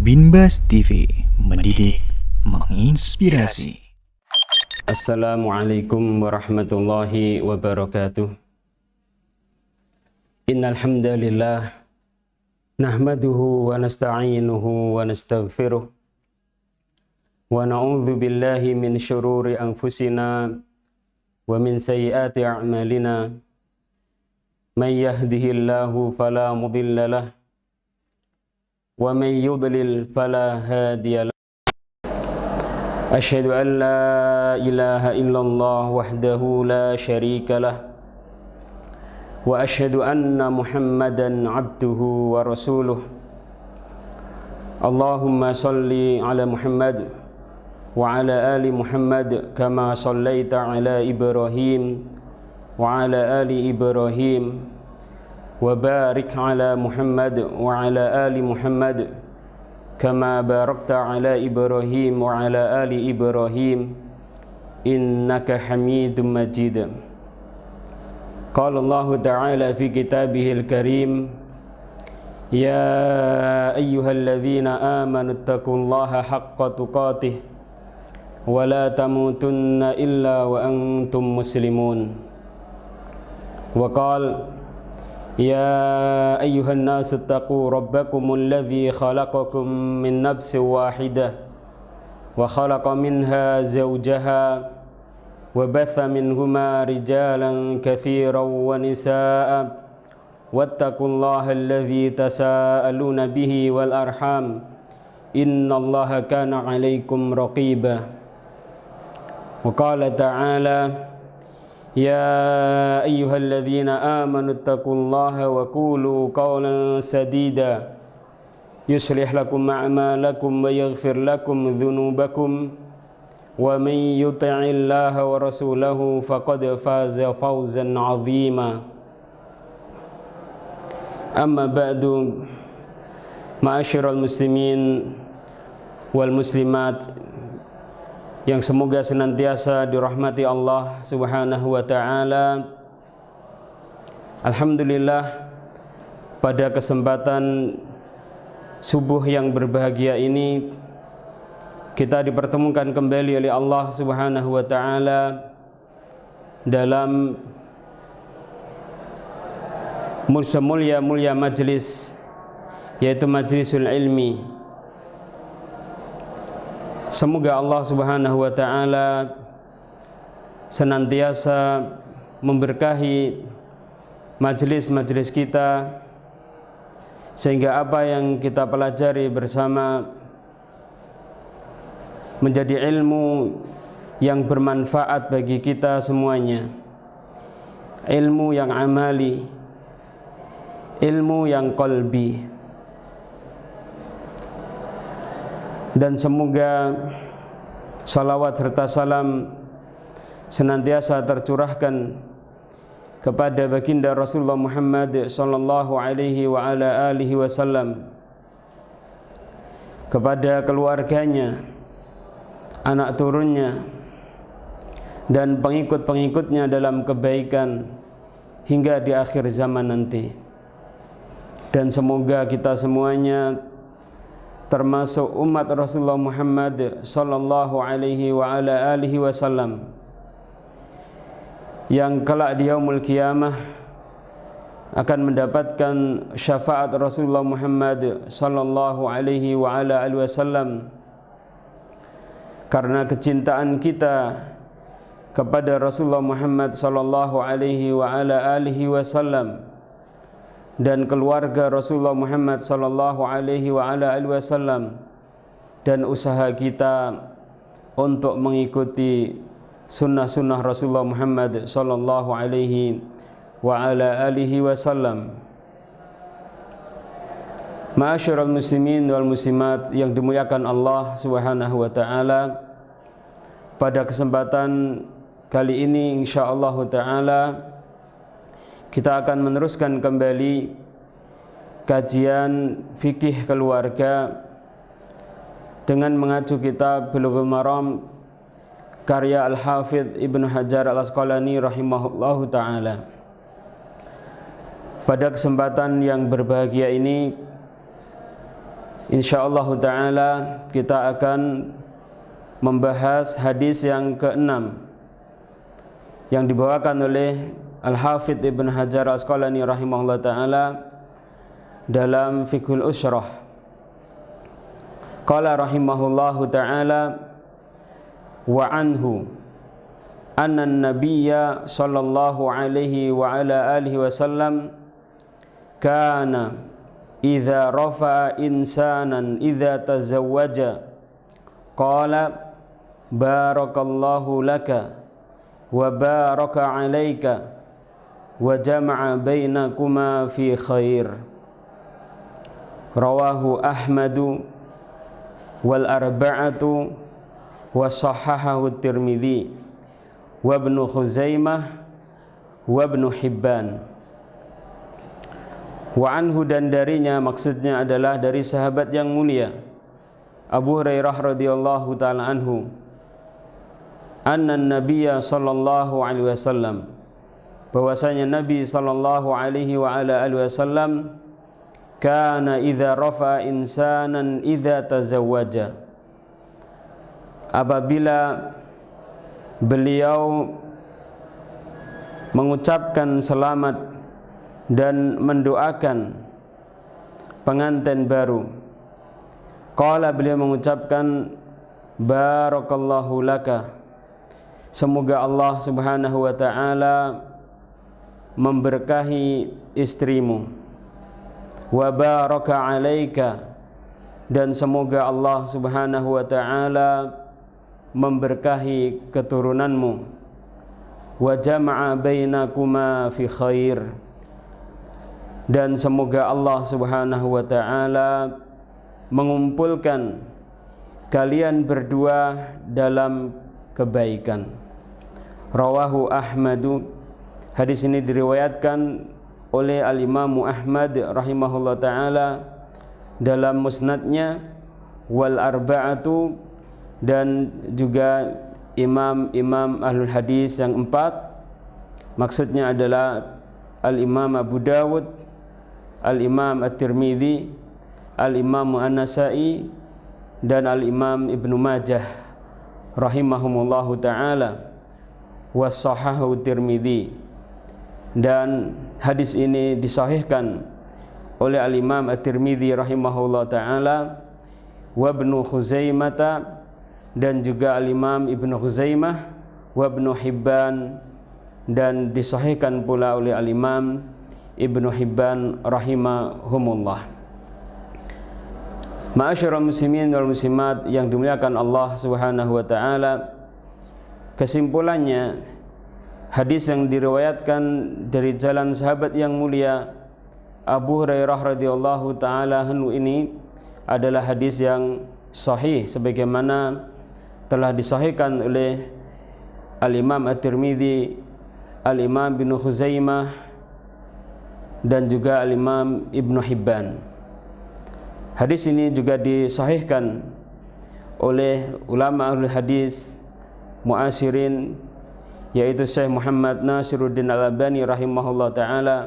Binbas TV, mendidik, menginspirasi. Assalamualaikum warahmatullahi wabarakatuh. Innal hamdalillah nahmaduhu wa nasta'inuhu wa nastaghfiruh wa na'udzu billahi min syururi anfusina wa min sayyiati a'malina. Man yahdihillahu fala mudilla lahu wa man yudlil fala hadiya lahu. Asyhadu an la ilaha illallah wahdahu la syarika lah wa asyhadu anna Muhammadan abduhu wa rasuluh. Allahumma salli ala Muhammad wa ala ali Muhammad kama sallaita ala Ibrahim wa ala ali Ibrahim wa barik ala Muhammad wa ala ali Muhammad kama barakta ala Ibrahim wa ala ali Ibrahim innaka Hamidum Majid. Qala Allah Ta'ala fi kitabihil karim, ya ayyuhalladzina amanu taqullaha haqqa tuqatih wa la tamutunna illa wa antum muslimun. Wa qala ya ayyuhan nasu taqu rabbakumul ladzi khalaqakum min nafsin wahidah wa khalaqa minha zawjaha wa batha minhuma rijalan katsiran wa nisaa wattaqullaha alladzi tasaaluna bihi wal arham innallaha kana 'alaikum raqiba. Wa qala ta'ala ya ayyuhalladzina amanu taqullaha wa qulu qawlan sadida yuslih lakum a'malakum wa yaghfir lakum dhunubakum wa man yuti'illaha wa rasulahu faqad faza fawzan 'azima. Amma ba'du, ma'asyiral muslimin wal muslimat yang semoga senantiasa dirahmati Allah Subhanahu wa ta'ala. Alhamdulillah, pada kesempatan subuh yang berbahagia ini kita dipertemukan kembali oleh Allah Subhanahu wa ta'ala dalam mulia majlis, yaitu majlisul ilmi. Semoga Allah Subhanahu wa ta'ala senantiasa memberkahi majlis-majlis kita, sehingga apa yang kita pelajari bersama menjadi ilmu yang bermanfaat bagi kita semuanya, ilmu yang amali, ilmu yang qalbi. Dan semoga salawat serta salam senantiasa tercurahkan kepada baginda Rasulullah Muhammad sallallahu alaihi wa ala alihi wasallam, kepada keluarganya, anak turunnya, dan pengikut-pengikutnya dalam kebaikan hingga di akhir zaman nanti. Dan semoga kita semuanya termasuk umat Rasulullah Muhammad sallallahu alaihi wa ala alihi wasallam yang kelak di yaumul qiyamah akan mendapatkan syafaat Rasulullah Muhammad sallallahu alaihi wa ala alihi wasallam karena kecintaan kita kepada Rasulullah Muhammad sallallahu alaihi wa ala alihi wasallam dan keluarga Rasulullah Muhammad sallallahu alaihi wa ala alihi wasallam, dan usaha kita untuk mengikuti sunnah-sunnah Rasulullah Muhammad sallallahu alaihi wa ala alihi wasallam. Ma'asyiral muslimin wal muslimat yang dimuliakan Allah Subhanahu wa ta'ala, pada kesempatan kali ini insyaallah ta'ala kita akan meneruskan kembali kajian fikih keluarga dengan mengacu kitab Bulughul Maram karya Al-Hafidh Ibnu Hajar Al-Asqalani rahimahullahu ta'ala. Pada kesempatan yang berbahagia ini Insyaallah ta'ala kita akan membahas hadis yang ke-6 yang dibawakan oleh Al-Hafidh Ibn Hajar Asqalani rahimahullah ta'ala dalam Fiqhul Ushrah. Qala rahimahullahu ta'ala wa anhu anna an-nabiyya sallallahu alaihi wa ala alihi wasallam kana idza rafa'a insanan idza tazawwaja qala barakallahu laka wa baraka 'alaika wa jama'a bainakuma fi khair. Rawahu Ahmadu wal arba'atu wa sahahahu Tirmidzi wa Ibnu Khuzaimah wa Ibnu Hibban. Wa anhu, dan darinya, maksudnya adalah dari sahabat yang mulia Abu Hurairah radhiyallahu taala anhu, anna nabiyya sallallahu alaihi wasallam, bahwasanya Nabi sallallahu alaihi wa ala alihi wasallam kana idza rafa insanan idza tazawwaja, apabila beliau mengucapkan selamat dan mendoakan pengantin baru, qala, beliau mengucapkan barakallahu laka, semoga Allah subhanahu wa ta'ala memberkahi istrimu, wa baraka 'alaika, dan semoga Allah subhanahu wa ta'ala memberkahi keturunanmu, wa jama'a bainakuma fi khair, dan semoga Allah subhanahu wa ta'ala mengumpulkan kalian berdua dalam kebaikan. Rawahu Ahmadu, hadis ini diriwayatkan oleh Al-Imamu Ahmad rahimahullah ta'ala dalam musnadnya, wal arba'atu, dan juga imam-imam ahlul hadis yang 4, maksudnya adalah Al-Imam Abu Dawud, Al-Imam At-Tirmidzi, Al-Imam An-Nasa'i, dan Al-Imam Ibnu Majah rahimahumullahu ta'ala, was-sahahu Tirmidzi, dan hadis ini disahihkan oleh Al-Imam At-Tirmidzi rahimahullahu ta'ala, wa Ibnu Khuzaimah, dan juga Al-Imam Ibnu Khuzaimah, wa Ibnu Hibban, dan disahihkan pula oleh Al-Imam Ibnu Hibban rahimahumullah. Ma'asyiral muslimin wal muslimat yang dimuliakan Allah subhanahu wa ta'ala, kesimpulannya hadis yang diriwayatkan dari jalan sahabat yang mulia Abu Hurairah radhiyallahu ta'ala anhu ini adalah hadis yang sahih sebagaimana telah disahihkan oleh Al-Imam At-Tirmidzi, Al-Imam Ibnu Khuzaimah, dan juga Al-Imam Ibnu Hibban. Hadis ini juga disahihkan oleh ulama ahli hadis muasirin, yaitu Syekh Muhammad Nasiruddin Al-Albani rahimahullah ta'ala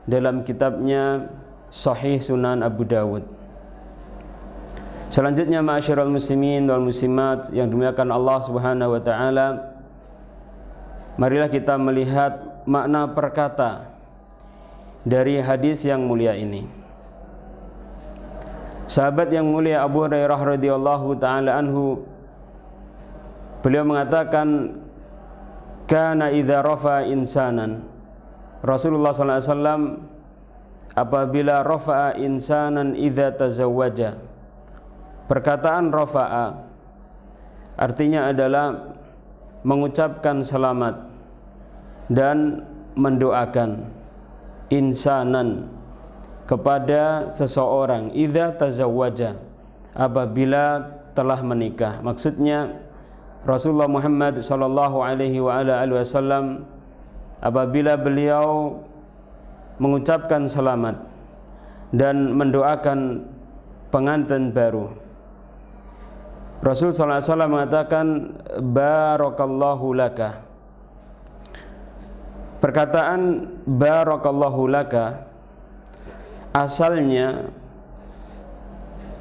dalam kitabnya Sahih Sunan Abu Dawud. Selanjutnya, ma'asyiral muslimin wal muslimat yang dimuliakan Allah subhanahu wa ta'ala, marilah kita melihat makna perkata dari hadis yang mulia ini. Sahabat yang mulia Abu Hurairah radhiyallahu ta'ala anhu, beliau mengatakan, kana idza rafa insanan, Rasulullah sallallahu alaihi wasallam apabila rafa'a insanan idza tazawwaja. Perkataan rafa'a artinya adalah mengucapkan selamat dan mendoakan insanan kepada seseorang idza tazawwaja, apabila telah menikah. Maksudnya Rasulullah Muhammad sallallahu alaihi wa ala alihi wasallam apabila beliau mengucapkan selamat dan mendoakan pengantin baru, Rasul sallallahu alaihi wasallam mengatakan barakallahu laka. Perkataan barakallahu laka asalnya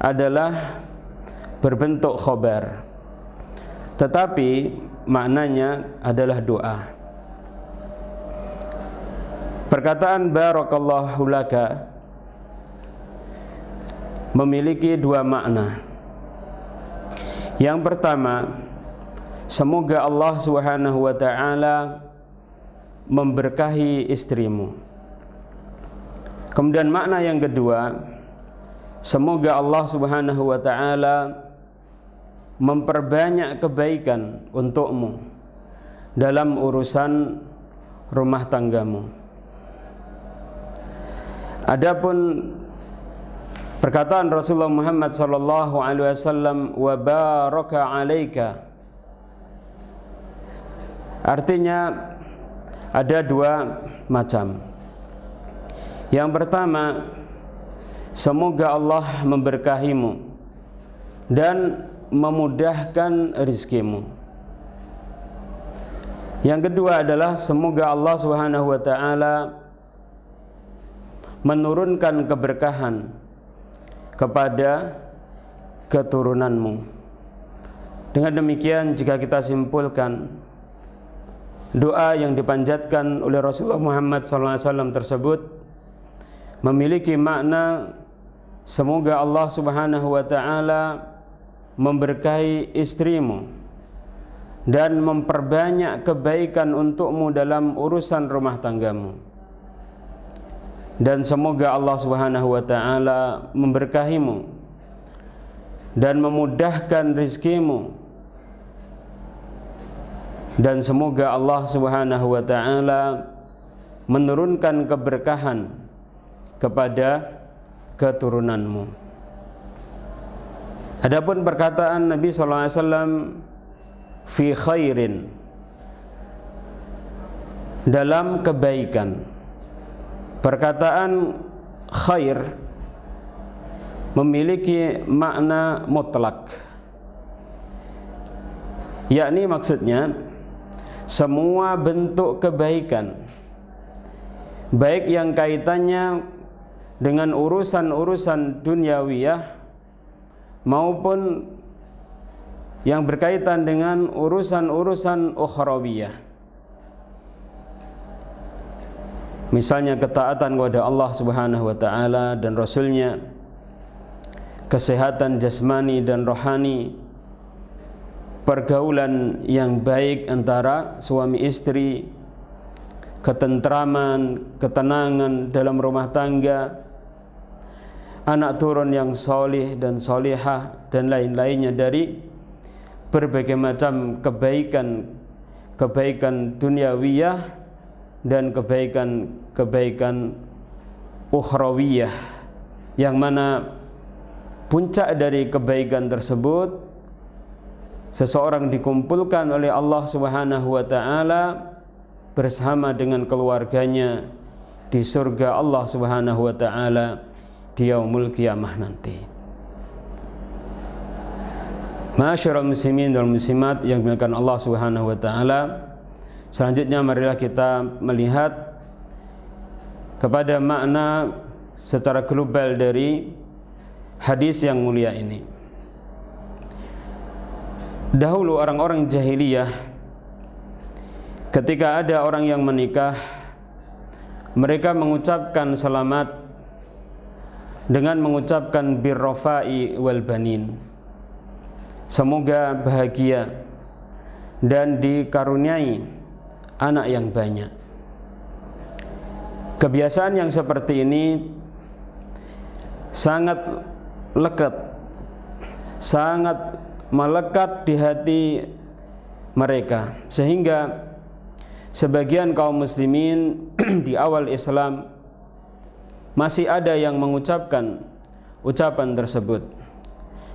adalah berbentuk khobar, tetapi maknanya adalah doa. Perkataan barakallahu laka memiliki dua makna. Yang pertama, semoga Allah Subhanahu wa taala memberkahi istrimu. Kemudian makna yang kedua, semoga Allah Subhanahu wa taala memperbanyak kebaikan untukmu dalam urusan rumah tanggamu. Adapun perkataan Rasulullah Muhammad sallallahu alaihi wasallam, wa baraka alaika, artinya ada dua macam. Yang pertama, semoga Allah memberkahimu dan memudahkan rizkimu. Yang kedua adalah semoga Allah Subhanahu wa taala menurunkan keberkahan kepada keturunanmu. Dengan demikian, jika kita simpulkan, doa yang dipanjatkan oleh Rasulullah Muhammad SAW tersebut memiliki makna semoga Allah Subhanahu wa taala memberkahi istrimu dan memperbanyak kebaikan untukmu dalam urusan rumah tanggamu, dan semoga Allah Subhanahu wa taala memberkahimu dan memudahkan rizkimu, dan semoga Allah Subhanahu wa taala menurunkan keberkahan kepada keturunanmu. Adapun perkataan Nabi sallallahu alaihi wasallam fi khairin, dalam kebaikan. Perkataan khair memiliki makna mutlak, yakni maksudnya semua bentuk kebaikan, baik yang kaitannya dengan urusan-urusan duniawiyah maupun yang berkaitan dengan urusan-urusan ukhrawiyah. Misalnya ketaatan kepada Allah Subhanahu wa taala dan Rasulnya, kesehatan jasmani dan rohani, pergaulan yang baik antara suami istri, ketentraman, ketenangan dalam rumah tangga, anak turun yang solih dan solihah, dan lain-lainnya dari berbagai macam kebaikan duniawiyah dan kebaikan ukhrawiyah, yang mana puncak dari kebaikan tersebut seseorang dikumpulkan oleh Allah Subhanahu wa taala bersama dengan keluarganya di surga Allah Subhanahu wa taala di yaumul qiyamah nanti. Ma'asyiral muslimin wal muslimat yang dimuliakan Allah Subhanahu wa taala, selanjutnya marilah kita melihat kepada makna secara global dari hadis yang mulia ini. Dahulu orang-orang jahiliyah, ketika ada orang yang menikah, mereka mengucapkan selamat dengan mengucapkan birrafai wal banin, semoga bahagia dan dikaruniai anak yang banyak. Kebiasaan yang seperti ini sangat lekat, sangat melekat di hati mereka, sehingga sebagian kaum muslimin di awal Islam masih ada yang mengucapkan ucapan tersebut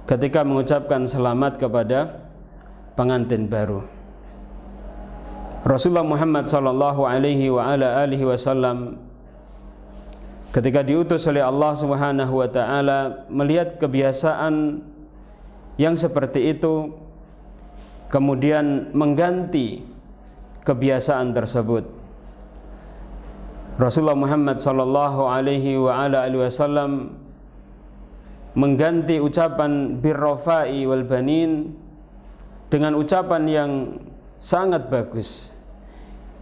ketika mengucapkan selamat kepada pengantin baru. Rasulullah Muhammad sallallahu alaihi wa ala alihi wasallam ketika diutus oleh Allah Subhanahu wa taala melihat kebiasaan yang seperti itu, kemudian mengganti kebiasaan tersebut. Rasulullah Muhammad sallallahu alaihi wa ala alihi wasallam mengganti ucapan birrafai wal banin dengan ucapan yang sangat bagus,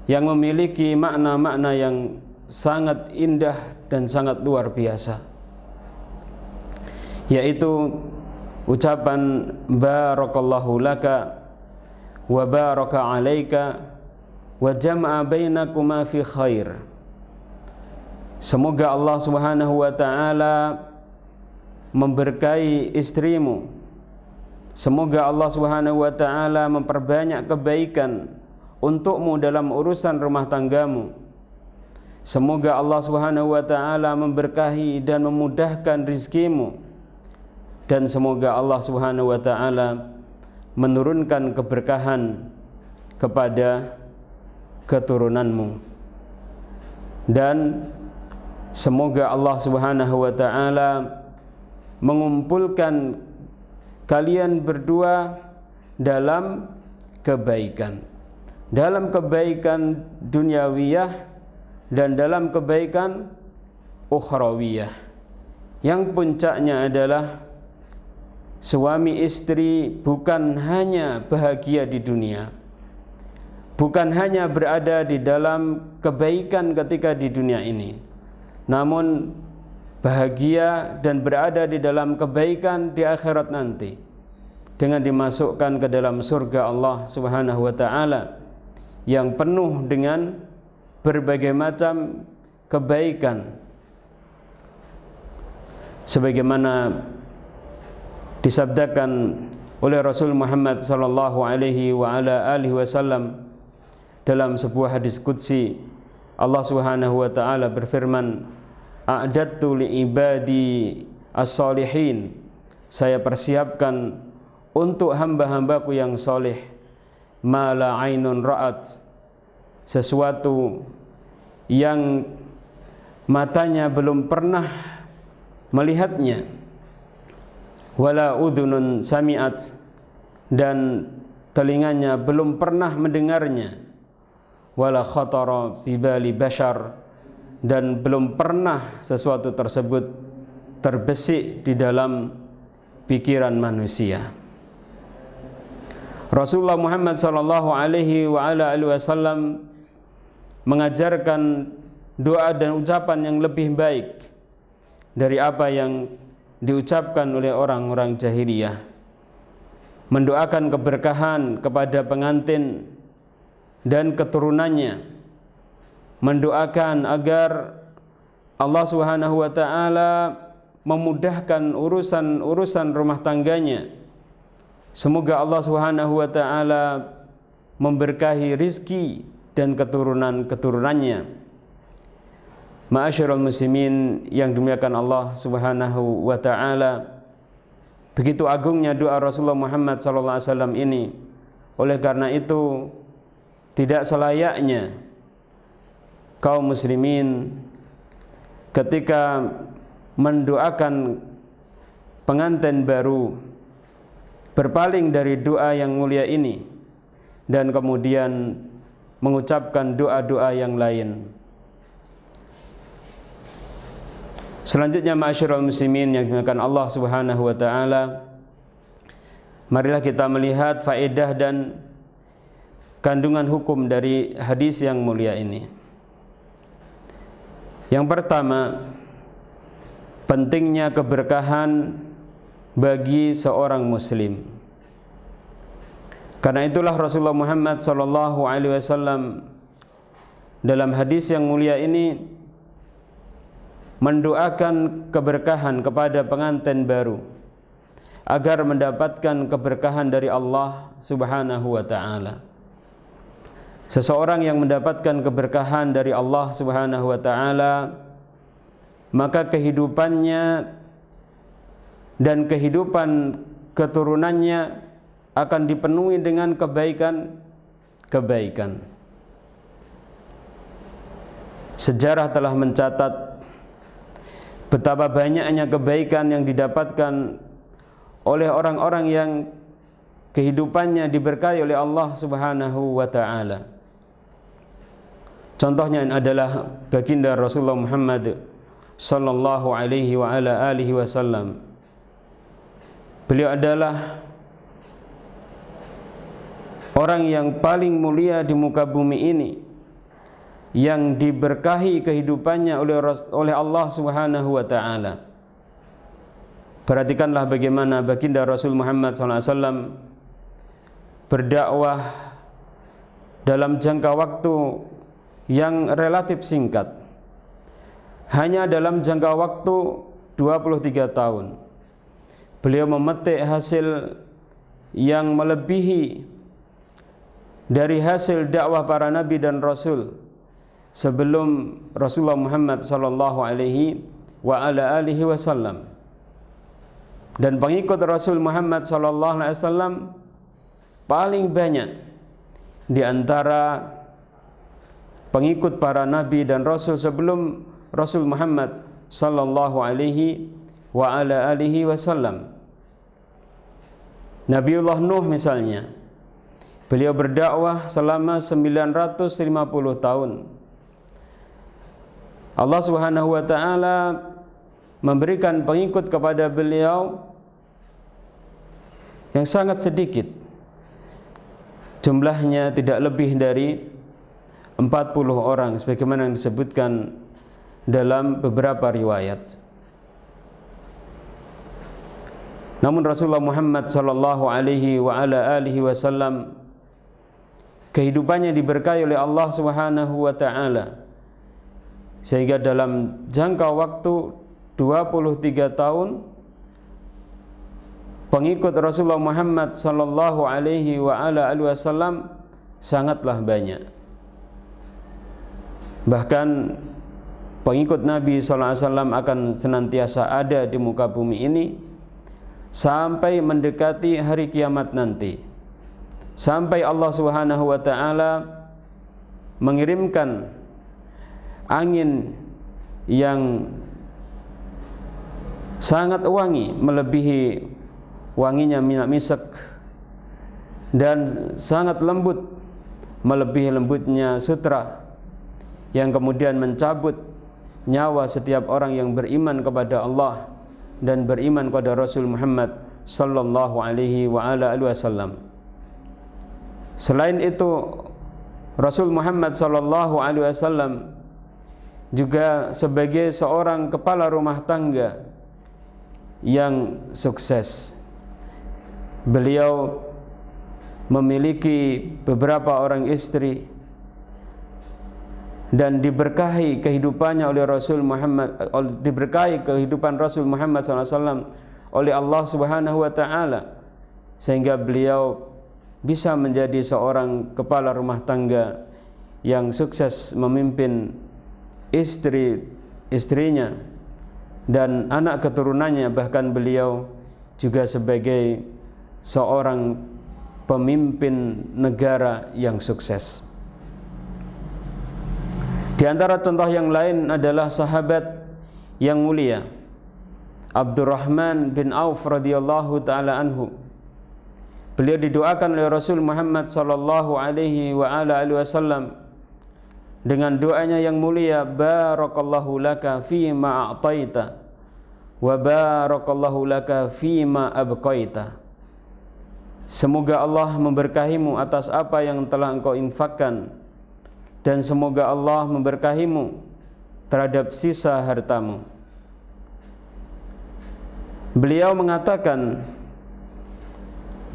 yang memiliki makna-makna yang sangat indah dan sangat luar biasa, yaitu ucapan barakallahu laka wa baraka alaika wa jama'a bainakuma fi khair. Semoga Allah Subhanahu wa taala memberkahi istrimu. Semoga Allah Subhanahu wa taala memperbanyak kebaikan untukmu dalam urusan rumah tanggamu. Semoga Allah Subhanahu wa taala memberkahi dan memudahkan rizkimu. Dan semoga Allah Subhanahu wa taala menurunkan keberkahan kepada keturunanmu. Dan semoga Allah Subhanahu wa taala mengumpulkan kalian berdua dalam kebaikan duniawiyah dan dalam kebaikan ukhrawiyah, yang puncaknya adalah suami istri bukan hanya bahagia di dunia, bukan hanya berada di dalam kebaikan ketika di dunia ini, namun bahagia dan berada di dalam kebaikan di akhirat nanti, dengan dimasukkan ke dalam surga Allah Subhanahu wa taala yang penuh dengan berbagai macam kebaikan, sebagaimana disabdakan oleh Rasul Muhammad sallallahu alaihi wa ala alihi wasallam dalam sebuah hadis qudsi. Allah Subhanahu wa taala berfirman, a'dattu li ibadi as-solihin, saya persiapkan untuk hamba-hambaku yang soleh, ma la ainun ra'at, sesuatu yang matanya belum pernah melihatnya, wala udhunun sami'at, dan telinganya belum pernah mendengarnya, wala khatara bibali bashar, dan belum pernah sesuatu tersebut terbesik di dalam pikiran manusia. Rasulullah Muhammad sallallahu alaihi wa ala alihi wasallam mengajarkan doa dan ucapan yang lebih baik dari apa yang diucapkan oleh orang-orang jahiliyah, mendoakan keberkahan kepada pengantin dan keturunannya, mendoakan agar Allah Subhanahu wa taala memudahkan urusan rumah tangganya. Semoga Allah Subhanahu wa taala memberkahi rizki dan keturunan-keturunannya. Ma'asyiral muslimin yang dimuliakan Allah Subhanahu wa taala, begitu agungnya doa Rasulullah Muhammad sallallahu alaihi wasallam ini. Oleh karena itu, tidak selayaknya kaum muslimin ketika mendoakan pengantin baru berpaling dari doa yang mulia ini dan kemudian mengucapkan doa-doa yang lain. Selanjutnya, ma'asyiral muslimin yang dimuliakan Allah Subhanahu wa taala, marilah kita melihat faedah dan kandungan hukum dari hadis yang mulia ini. Yang pertama, pentingnya keberkahan bagi seorang muslim. Karena itulah Rasulullah Muhammad sallallahu alaihi wasallam dalam hadis yang mulia ini mendoakan keberkahan kepada pengantin baru agar mendapatkan keberkahan dari Allah Subhanahu wa taala. Seseorang yang mendapatkan keberkahan dari Allah Subhanahu wa taala, maka kehidupannya dan kehidupan keturunannya akan dipenuhi dengan kebaikan. Sejarah telah mencatat betapa banyaknya kebaikan yang didapatkan oleh orang-orang yang kehidupannya diberkahi oleh Allah Subhanahu wa taala. Contohnya adalah baginda Rasulullah Muhammad sallallahu alaihi wa ala alihi wasallam Beliau adalah orang yang paling mulia di muka bumi ini, yang diberkahi kehidupannya oleh Allah Subhanahu wa taala. Perhatikanlah bagaimana baginda Rasul Muhammad SAW berdakwah dalam jangka waktu yang relatif singkat. Hanya dalam jangka waktu 23 tahun beliau memetik hasil yang melebihi dari hasil dakwah para nabi dan rasul sebelum Rasulullah Muhammad sallallahu alaihi wa ala alihi wasallam. Dan pengikut Rasul Muhammad sallallahu alaihi wasallam paling banyak di antara pengikut para nabi dan rasul sebelum Rasul Muhammad sallallahu alaihi wa ala alihi wasallam. Nabiullah Nuh misalnya, beliau berdakwah selama 950 tahun. Allah Subhanahu wa taala memberikan pengikut kepada beliau yang sangat sedikit. Jumlahnya tidak lebih dari 40 orang sebagaimana yang disebutkan dalam beberapa riwayat. Namun Rasulullah Muhammad sallallahu alaihi wa ala alihi wasallam kehidupannya diberkahi oleh Allah Subhanahu wa taala, sehingga dalam jangka waktu 23 tahun pengikut Rasulullah Muhammad sallallahu alaihi wa ala alihi wasallam sangatlah banyak. Bahkan pengikut Nabi sallallahu alaihi wasallam akan senantiasa ada di muka bumi ini sampai mendekati hari kiamat nanti, sampai Allah Subhanahu wa taala mengirimkan angin yang sangat wangi, melebihi wanginya minyak misek, dan sangat lembut, melebihi lembutnya sutra, yang kemudian mencabut nyawa setiap orang yang beriman kepada Allah dan beriman kepada Rasul Muhammad sallallahu alaihi wa ala alihi wasallam. Selain itu, Rasul Muhammad sallallahu alaihi wasallam juga sebagai seorang kepala rumah tangga yang sukses. Beliau memiliki beberapa orang istri dan diberkahi kehidupannya oleh Rasul Muhammad, diberkahi kehidupan Rasul Muhammad SAW oleh Allah Subhanahu wa taala, sehingga beliau bisa menjadi seorang kepala rumah tangga yang sukses memimpin istrinya dan anak keturunannya. Bahkan beliau juga sebagai seorang pemimpin negara yang sukses. Di antara contoh yang lain adalah sahabat yang mulia Abdurrahman bin Auf radhiyallahu taala anhu. Beliau didoakan oleh Rasul Muhammad sallallahu alaihi wa ala alihi wasallam dengan doanya yang mulia, barakallahu laka fima a'taita wa barakallahu laka fima abqaita. Semoga Allah memberkahimu atas apa yang telah engkau infakkan, dan semoga Allah memberkahimu terhadap sisa hartamu. Beliau mengatakan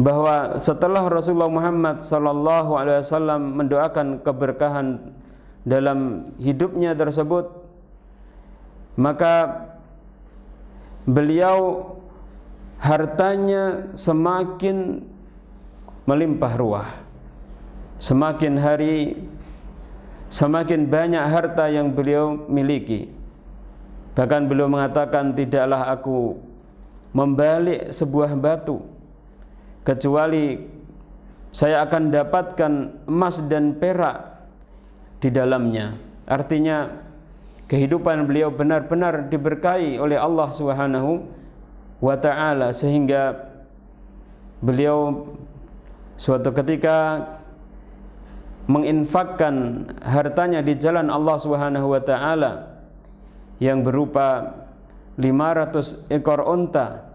bahwa setelah Rasulullah Muhammad sallallahu alaihi wasallam mendoakan keberkahan dalam hidupnya tersebut, maka beliau hartanya semakin melimpah ruah. Semakin hari semakin banyak harta yang beliau miliki. Bahkan beliau mengatakan, tidaklah aku membalik sebuah batu kecuali saya akan dapatkan emas dan perak di dalamnya. Artinya kehidupan beliau benar-benar diberkahi oleh Allah Subhanahu wa taala, sehingga beliau suatu ketika menginfakkan hartanya di jalan Allah Subhanahu wa taala yang berupa 500 ekor unta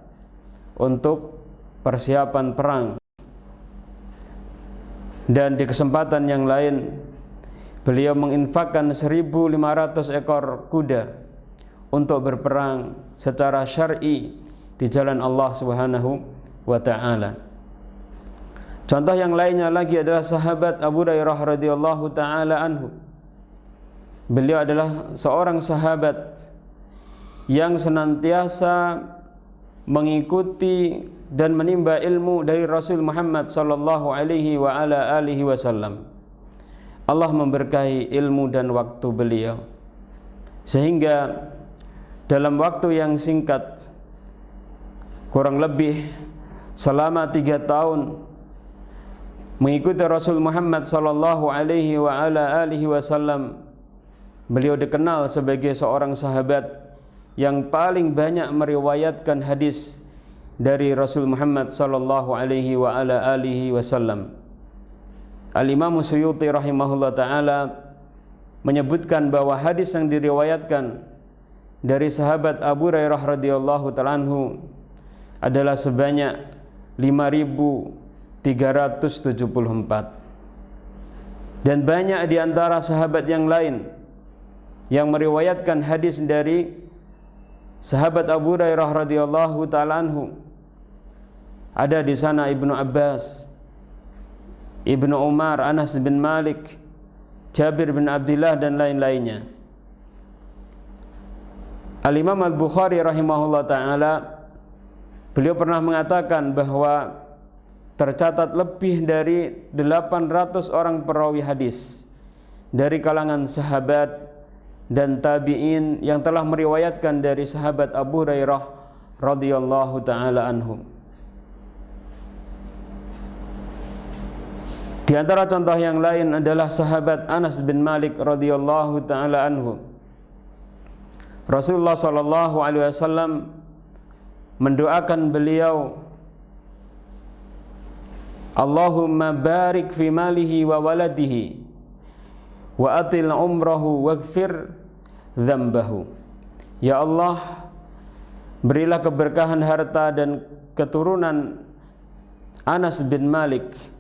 untuk persiapan perang. Dan di kesempatan yang lain beliau menginfakkan 1.500 ekor kuda untuk berperang secara syar'i di jalan Allah Subhanahu wa ta'ala. Contoh yang lainnya lagi adalah sahabat Abu Hurairah radhiyallahu ta'ala anhu. Beliau adalah seorang sahabat yang senantiasa mengikuti dan menimba ilmu dari Rasul Muhammad sallallahu alaihi wa ala alihi wasallam. Allah memberkahi ilmu dan waktu beliau, sehingga dalam waktu yang singkat, kurang lebih selama 3 tahun mengikuti Rasul Muhammad sallallahu alaihi wa ala alihi wasallam, beliau dikenal sebagai seorang sahabat yang paling banyak meriwayatkan hadis dari Rasul Muhammad sallallahu alaihi wa ala alihi wasallam. Al-Imam Suyuti rahimahullah ta'ala menyebutkan bahwa hadis yang diriwayatkan dari sahabat Abu Hurairah radhiyallahu ta'ala anhu adalah sebanyak 5.374. Dan banyak di antara sahabat yang lain yang meriwayatkan hadis dari sahabat Abu Hurairah radhiyallahu ta'ala anhu. Ada di sana Ibnu Abbas, Ibnu Umar, Anas bin Malik, Jabir bin Abdullah dan lain-lainnya. Al-Imam Al-Bukhari rahimahullah ta'ala, beliau pernah mengatakan bahwa tercatat lebih dari 800 orang perawi hadis dari kalangan sahabat dan tabi'in yang telah meriwayatkan dari sahabat Abu Hurairah radhiyallahu ta'ala anhu. Di antara contoh yang lain adalah sahabat Anas bin Malik radhiyallahu ta'ala anhu. Rasulullah sallallahu alaihi wasallam mendoakan beliau, Allahumma barik fi malihi wa waladihi wa atil umrahu waghfir dzambahu. Ya Allah, berilah keberkahan harta dan keturunan Anas bin Malik,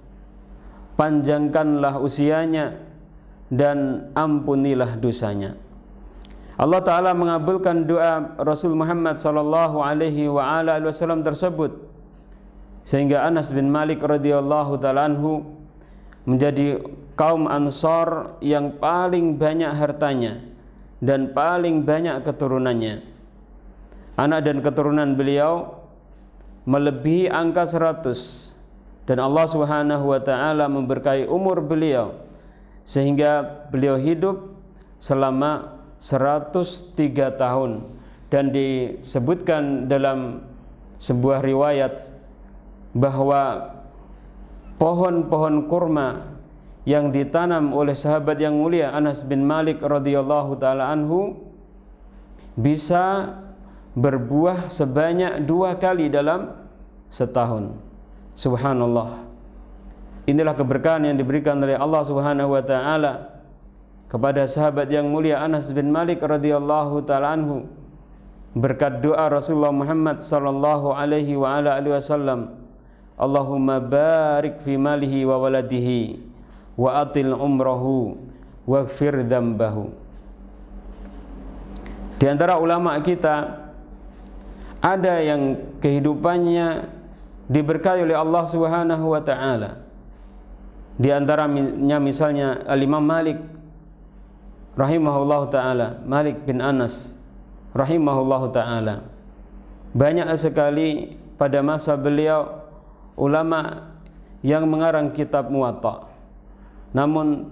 panjangkanlah usianya dan ampunilah dosanya. Allah Ta'ala mengabulkan doa Rasul Muhammad sallallahu alaihi wa ala alihi wasallam tersebut, sehingga Anas bin Malik radhiyallahu ta'ala anhu menjadi kaum Ansar yang paling banyak hartanya dan paling banyak keturunannya. Anak dan keturunan beliau melebihi angka 100, dan Allah Subhanahu wa ta'ala memberkahi umur beliau sehingga beliau hidup selama 103 tahun. Dan disebutkan dalam sebuah riwayat bahwa pohon-pohon kurma yang ditanam oleh sahabat yang mulia Anas bin Malik radhiyallahu ta'ala anhu bisa berbuah sebanyak 2 kali dalam setahun. Subhanallah. Inilah keberkahan yang diberikan oleh Allah Subhanahu wa ta'ala kepada sahabat yang mulia Anas bin Malik radhiyallahu ta'ala anhu berkat doa Rasulullah Muhammad sallallahu alaihi wa ala alihi wasallam, Allahumma barik fi malihi wa waladihi wa atil umrahu waghfir dzambahu. Di antara ulama kita ada yang kehidupannya diberkahi oleh Allah Subhanahu wa ta'ala. Di antaranya misalnya Al-Imam Malik rahimahullahu ta'ala, Malik bin Anas rahimahullahu ta'ala. Banyak sekali pada masa beliau ulama yang mengarang kitab Muwatta. Namun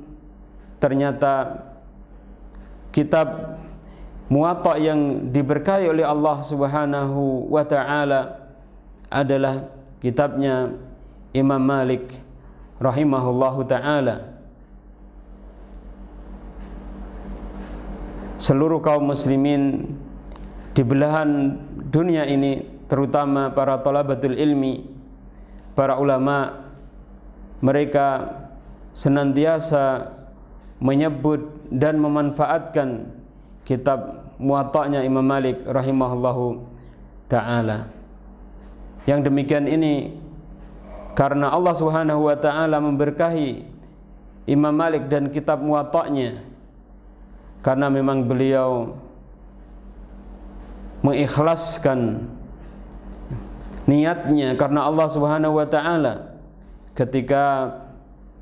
ternyata kitab Muwatta yang diberkahi oleh Allah Subhanahu wa ta'ala adalah kitabnya Imam Malik rahimahullahu ta'ala. Seluruh kaum muslimin di belahan dunia ini, terutama para thalabatul ilmi, para ulama, mereka senantiasa menyebut dan memanfaatkan kitab Muwatta'nya Imam Malik rahimahullahu ta'ala. Yang demikian ini karena Allah Subhanahu wa taala memberkahi Imam Malik dan kitab Muwatta'nya, karena memang beliau mengikhlaskan niatnya karena Allah Subhanahu wa taala ketika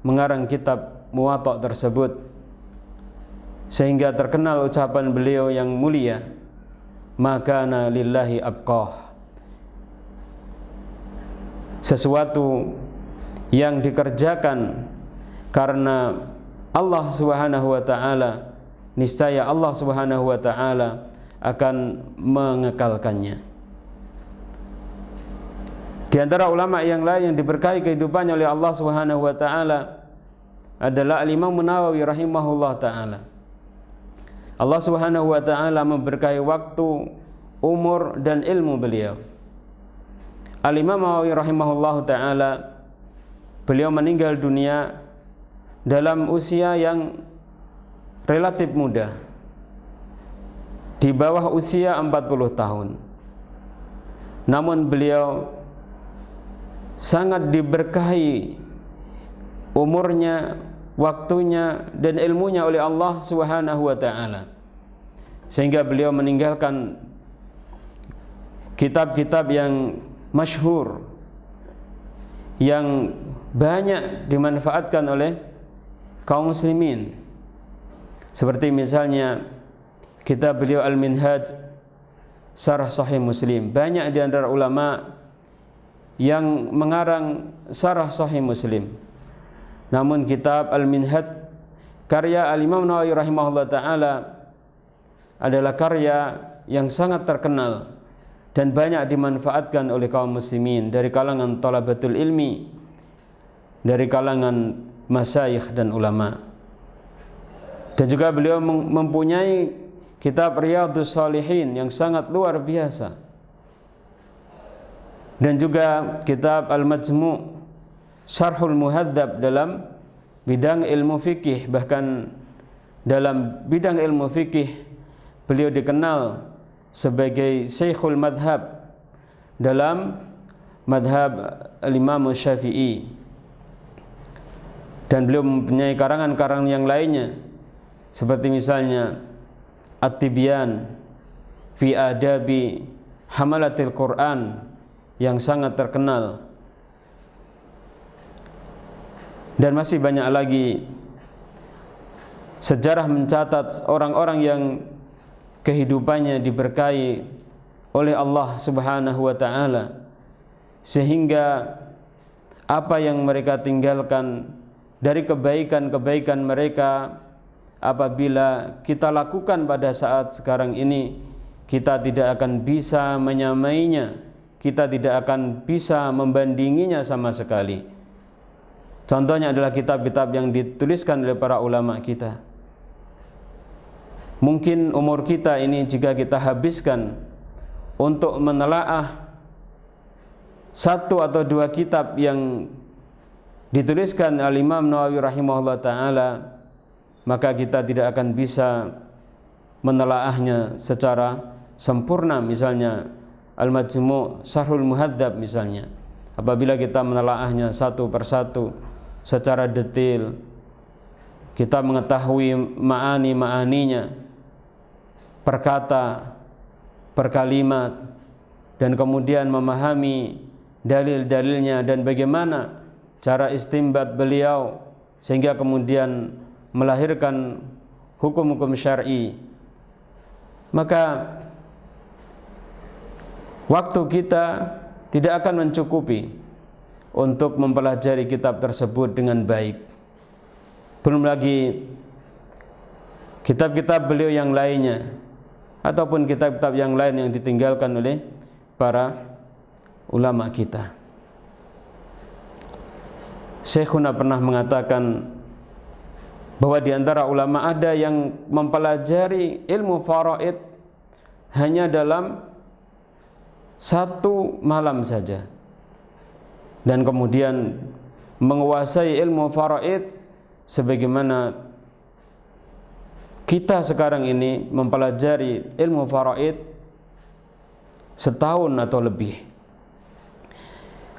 mengarang kitab Muwatta' tersebut, sehingga terkenal ucapan beliau yang mulia, "Makana lillahi abqah." Sesuatu yang dikerjakan karena Allah Subhanahu wa taala, niscaya Allah Subhanahu wa taala akan mengekalkannya. Di antara ulama yang lain yang diberkahi kehidupannya oleh Allah Subhanahu wa taala adalah Al-Imam Nawawi rahimahullah taala. Allah Subhanahu wa taala memberkahi waktu, umur dan ilmu beliau. Al-Imam Nawawi rahimahullah taala, beliau meninggal dunia dalam usia yang relatif muda, di bawah usia 40 tahun. Namun beliau sangat diberkahi umurnya, waktunya dan ilmunya oleh Allah Subhanahu wa taala, sehingga beliau meninggalkan kitab-kitab yang masyhur yang banyak dimanfaatkan oleh kaum muslimin, seperti misalnya kitab beliau Al-Minhaj Syarah Sahih Muslim. Banyak di antara ulama yang mengarang Syarah Sahih Muslim, namun kitab Al-Minhaj karya Al-Imam Nawawi rahimahullah ta'ala adalah karya yang sangat terkenal dan banyak dimanfaatkan oleh kaum muslimin dari kalangan thalabatul ilmi, dari kalangan masyayikh dan ulama. Dan juga beliau mempunyai kitab Riyadhus Shalihin yang sangat luar biasa, dan juga kitab Al-Majmu' Syarhul Muhadzab dalam bidang ilmu fikih. Bahkan dalam bidang ilmu fikih beliau dikenal sebagai Syekhul Madhab dalam madhab Al-Imam Syafi'i. Dan beliau mempunyai karangan-karangan yang lainnya, seperti misalnya At-Tibyan fi Adabi Hamalatil Quran yang sangat terkenal. Dan masih banyak lagi sejarah mencatat orang-orang yang kehidupannya diberkahi oleh Allah Subhanahu wa taala, sehingga apa yang mereka tinggalkan dari kebaikan-kebaikan mereka, apabila kita lakukan pada saat sekarang ini, kita tidak akan bisa menyamainya, kita tidak akan bisa membandinginya sama sekali. Contohnya adalah kitab-kitab yang dituliskan oleh para ulama kita. Mungkin umur kita ini jika kita habiskan untuk menelaah satu atau dua kitab yang dituliskan Al-Imam Nawawi rahimahullah ta'ala, maka kita tidak akan bisa menelaahnya secara sempurna. Misalnya Al-Majmu' Syarhul Muhadzab misalnya, apabila kita menelaahnya satu persatu secara detail, kita mengetahui ma'ani-ma'aninya, per kata, per kalimat, dan kemudian memahami dalil-dalilnya dan bagaimana cara istinbat beliau sehingga kemudian melahirkan hukum-hukum syar'i, maka waktu kita tidak akan mencukupi untuk mempelajari kitab tersebut dengan baik. Belum lagi kitab-kitab beliau yang lainnya, ataupun kitab-kitab yang lain yang ditinggalkan oleh para ulama kita. Syekhuna pernah mengatakan bahwa di antara ulama ada yang mempelajari ilmu faraid hanya dalam satu malam saja, dan kemudian menguasai ilmu faraid sebagaimana kita sekarang ini mempelajari ilmu faraid setahun atau lebih.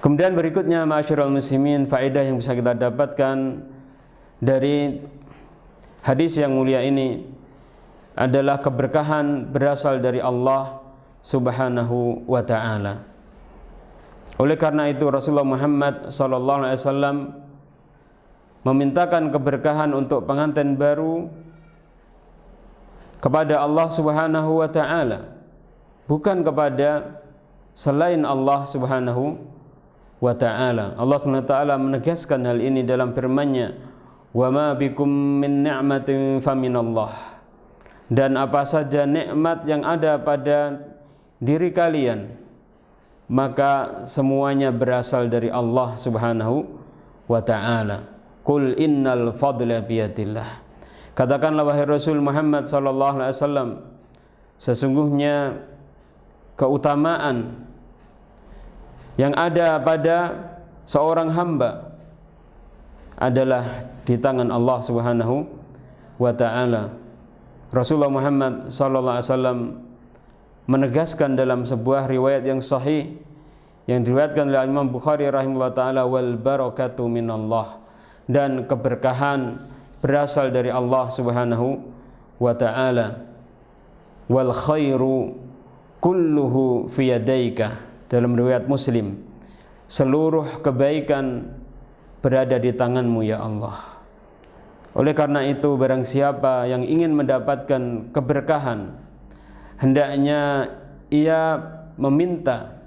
Kemudian berikutnya ma'asyiral muslimin, faedah yang bisa kita dapatkan dari hadis yang mulia ini adalah keberkahan berasal dari Allah Subhanahu wa taala. Oleh karena itu Rasulullah Muhammad sallallahu alaihi wasallam memintakan keberkahan untuk pengantin baru kepada Allah Subhanahu wa taala, bukan kepada selain Allah Subhanahu wa ta'ala. Allah Subhanahu wa ta'ala menegaskan hal ini dalam firman-Nya, "Wa ma bikum min ni'matin faminallah." Dan apa saja nikmat yang ada pada diri kalian, maka semuanya berasal dari Allah Subhanahu wa ta'ala. Qul innal fadla biyadillah. Katakanlah wahai Rasul Muhammad sallallahu alaihi wasallam, sesungguhnya keutamaan yang ada pada seorang hamba adalah di tangan Allah Subhanahu wa ta'ala. Rasulullah Muhammad sallallahu alaihi wasallam menegaskan dalam sebuah riwayat yang sahih yang diriwayatkan oleh Imam Bukhari rahimahullah taala, wal barakatu minallah, dan keberkahan berasal dari Allah Subhanahu wa ta'ala, wal khairu kulluhu fi yadaika. Dalam riwayat Muslim, seluruh kebaikan berada di tanganmu ya Allah. Oleh karena itu barang siapa yang ingin mendapatkan keberkahan, hendaknya ia meminta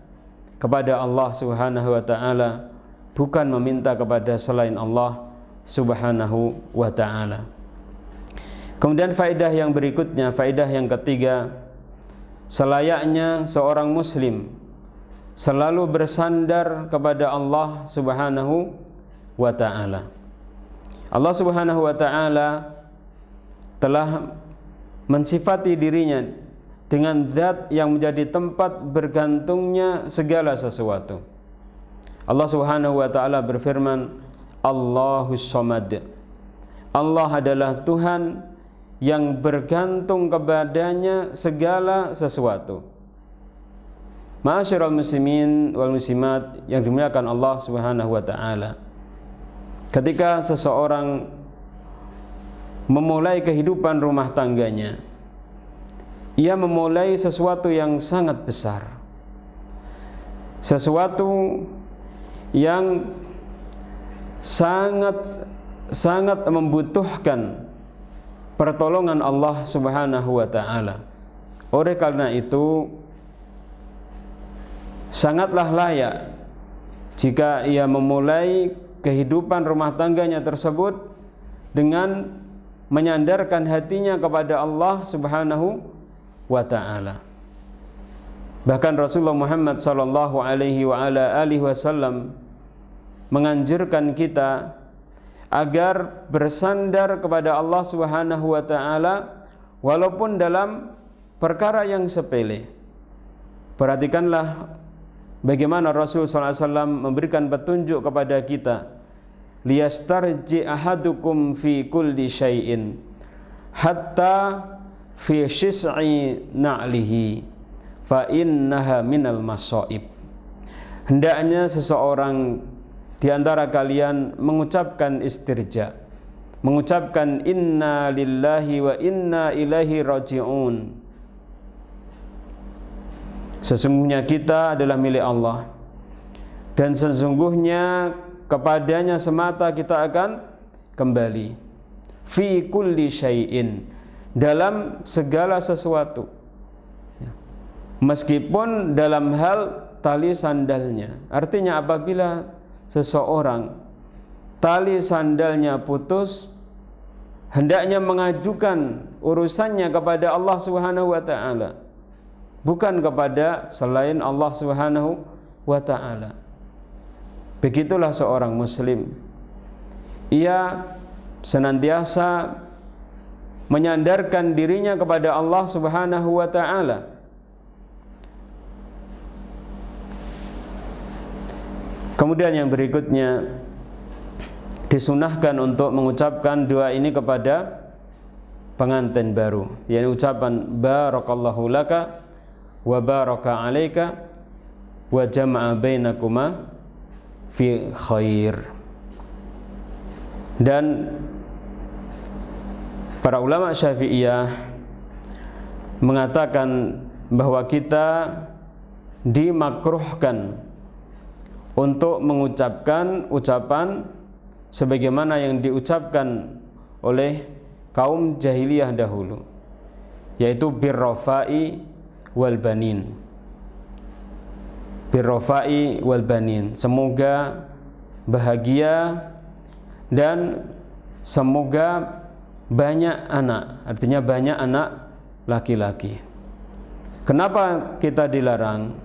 kepada Allah Subhanahu wa ta'ala, bukan meminta kepada selain Allah Subhanahu wa ta'ala. Kemudian faedah yang berikutnya, faedah yang ketiga, selayaknya seorang muslim selalu bersandar kepada Allah Subhanahu wa ta'ala. Allah Subhanahu wa ta'ala telah mensifati dirinya dengan zat yang menjadi tempat bergantungnya segala sesuatu. Allah Subhanahu wa ta'ala berfirman, Allahus Samad. Allah adalah Tuhan yang bergantung kepadanya segala sesuatu. Ma'asyiral muslimin wal muslimat yang dimuliakan Allah Subhanahu wa ta'ala, ketika seseorang memulai kehidupan rumah tangganya, ia memulai sesuatu yang sangat besar, sesuatu yang sangat membutuhkan pertolongan Allah Subhanahu wa ta'ala. Oleh karena itu sangatlah layak jika ia memulai kehidupan rumah tangganya tersebut dengan menyandarkan hatinya kepada Allah Subhanahu wa ta'ala. Bahkan Rasulullah Muhammad sallallahu alaihi wasallam menganjurkan kita agar bersandar kepada Allah Subhanahu wa ta'ala walaupun dalam perkara yang sepele. Perhatikanlah bagaimana Rasul SAW memberikan petunjuk kepada kita, liyastarji ahadukum fi kulli syai'in hatta fi shis'i na'lihi fa innaha minal masaib. Hendaknya seseorang di antara kalian mengucapkan istirja, mengucapkan inna lillahi wa inna ilaihi raji'un. Sesungguhnya kita adalah milik Allah, dan sesungguhnya kepadanya semata kita akan kembali. Fi kulli syai'in, dalam segala sesuatu, meskipun dalam hal tali sandalnya. Artinya apabila seseorang tali sandalnya putus, hendaknya mengajukan urusannya kepada Allah Subhanahu wa ta'ala, bukan kepada selain Allah Subhanahu wa ta'ala. Begitulah seorang muslim, ia senantiasa menyandarkan dirinya kepada Allah Subhanahu wa ta'ala. Kemudian yang berikutnya, disunahkan untuk mengucapkan doa ini kepada pengantin baru, yaitu ucapan barakallahu laka wa baraka alaika wa jama'a bainakuma fi khair. Dan para ulama Syafi'iyah mengatakan bahwa kita dimakruhkan untuk mengucapkan ucapan sebagaimana yang diucapkan oleh kaum jahiliyah dahulu, yaitu birrafai wal banin. Birrafai wal banin, semoga bahagia dan semoga banyak anak, artinya banyak anak laki-laki. Kenapa kita dilarang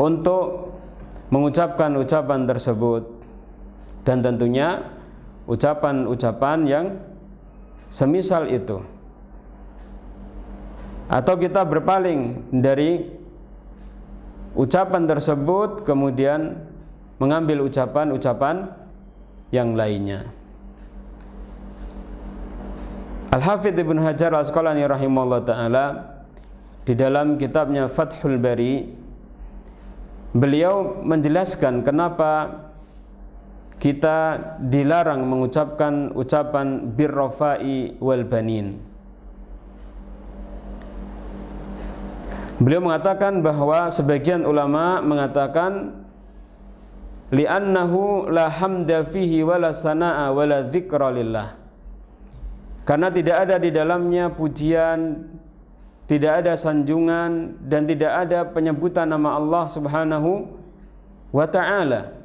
untuk mengucapkan ucapan tersebut? Dan tentunya ucapan-ucapan yang semisal itu. Atau kita berpaling dari ucapan tersebut kemudian mengambil ucapan-ucapan yang lainnya. Al-Hafidz Ibnu Hajar Al-Asqalani rahimahullah ta'ala di dalam kitabnya Fathul Bari, beliau menjelaskan kenapa kita dilarang mengucapkan ucapan birrafai wal banin. Beliau mengatakan bahwa sebagian ulama mengatakan li'annahu la hamda fihi wala sana'a wala dzikra lillah, karena tidak ada di dalamnya pujian, tidak ada sanjungan, dan tidak ada penyebutan nama Allah Subhanahu wa ta'ala.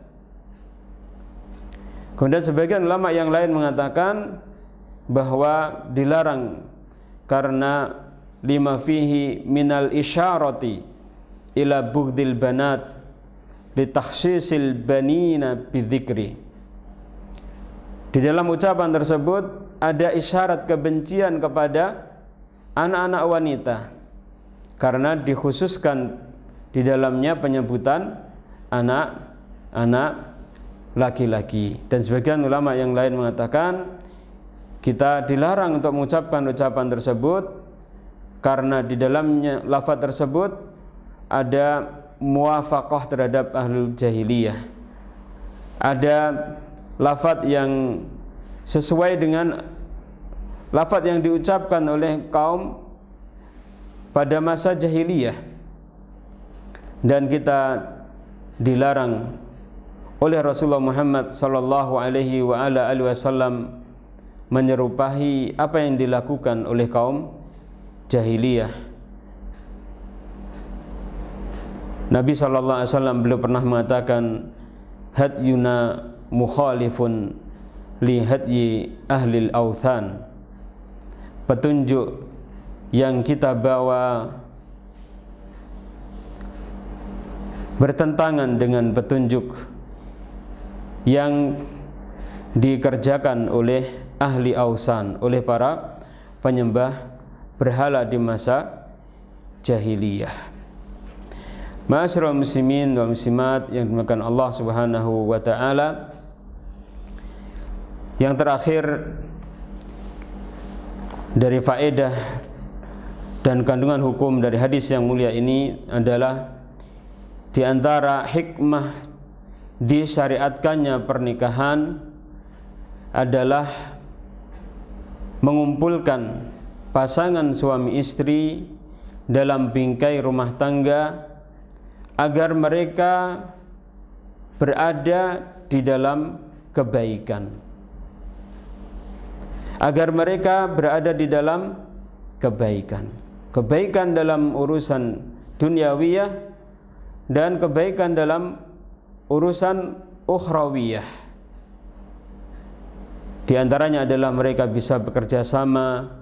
Kemudian sebagian ulama yang lain mengatakan bahwa dilarang karena lima fihi minal isyarati ila bughdil banat li takhsisil banina bidzikri. Di dalam ucapan tersebut ada isyarat kebencian kepada anak-anak wanita karena dikhususkan di dalamnya penyebutan anak-anak laki-laki. Dan sebagian ulama yang lain mengatakan kita dilarang untuk mengucapkan ucapan tersebut karena di dalamnya lafaz tersebut ada muwafaqah terhadap ahlul jahiliyah, ada lafaz yang sesuai dengan lafaz yang diucapkan oleh kaum pada masa jahiliyah, dan kita dilarang oleh Rasulullah Muhammad sallallahu alaihi wa ala alihi wasallam menyerupai apa yang dilakukan oleh kaum jahiliyah. Nabi sallallahu alaihi wasallam beliau pernah mengatakan hadyuna mukhalifun li hadyi ahlil authan, petunjuk yang kita bawa bertentangan dengan petunjuk yang dikerjakan oleh ahli ausan, oleh para penyembah berhala di masa jahiliyah. Ma'asyiral muslimin wa muslimat yang dimuliakan Allah Subhanahu wa taala, yang terakhir dari faedah dan kandungan hukum dari hadis yang mulia ini adalah di antara hikmah disyariatkannya pernikahan adalah mengumpulkan pasangan suami istri dalam bingkai rumah tangga agar mereka berada di dalam kebaikan, agar mereka berada di dalam kebaikan, kebaikan dalam urusan duniawiyah dan kebaikan dalam urusan ukhrawiyah. Di antaranya adalah mereka bisa bekerja sama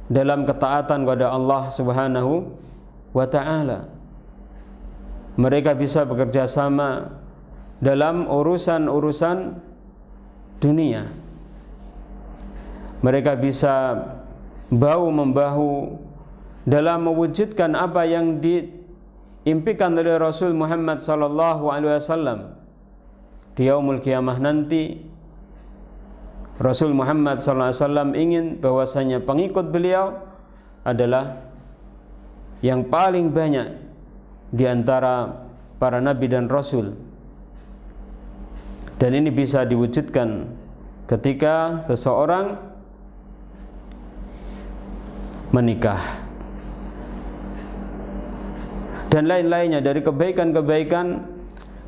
dalam ketaatan kepada Allah Subhanahu wa ta'ala. Mereka bisa bekerja sama dalam urusan-urusan dunia. Mereka bisa bahu-membahu dalam mewujudkan apa yang diimpikan oleh Rasul Muhammad sallallahu alaihi wasallam. Di yaumul qiyamah nanti Rasul Muhammad sallallahu alaihi wasallam ingin bahwasanya pengikut beliau adalah yang paling banyak di antara para nabi dan rasul, Dan ini bisa diwujudkan ketika seseorang menikah dan lain-lainnya dari kebaikan-kebaikan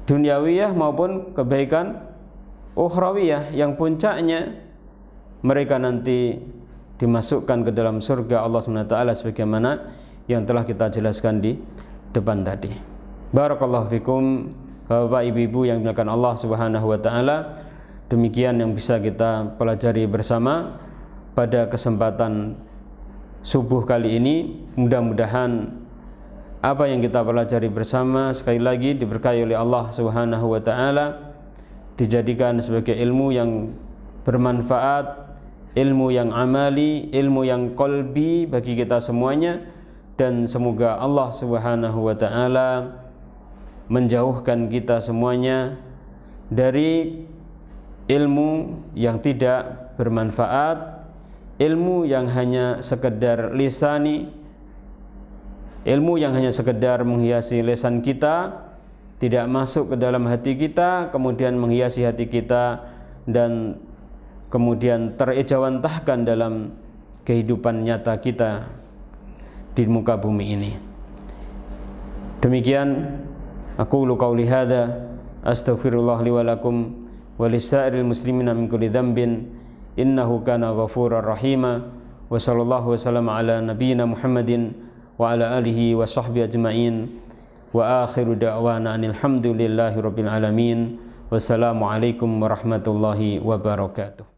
duniawiyah maupun kebaikan ukhrawiyah yang puncaknya mereka nanti dimasukkan ke dalam surga Allah SWT sebagaimana yang telah kita jelaskan di depan tadi. Barakallahu fikum, Bapak Ibu yang dimuliakan Allah Subhanahu wa taala. Demikian yang bisa kita pelajari bersama pada kesempatan subuh kali ini. Mudah-mudahan apa yang kita pelajari bersama sekali lagi diberkahi oleh Allah Subhanahu wa taala, dijadikan sebagai ilmu yang bermanfaat, ilmu yang amali, ilmu yang qalbi bagi kita semuanya, dan semoga Allah Subhanahu wa taala menjauhkan kita semuanya dari ilmu yang tidak bermanfaat, ilmu yang hanya sekedar lisani, ilmu yang hanya sekedar menghiasi lisan kita, tidak masuk ke dalam hati kita, kemudian menghiasi hati kita dan kemudian terejawantahkan dalam kehidupan nyata kita di muka bumi ini. Demikian aqulu qauli hadza astaghfirullah li wa lakum wa lisairil muslimina min kulli dzambin innahu kana ghafurar rahima wa sallallahu wasallam ala nabiyyina Muhammadin wa ala alihi wa sahbihi ajmain wa akhiru da'wana alhamdulillahi rabbil alamin. Wassalamu alaikum warahmatullahi wabarakatuh.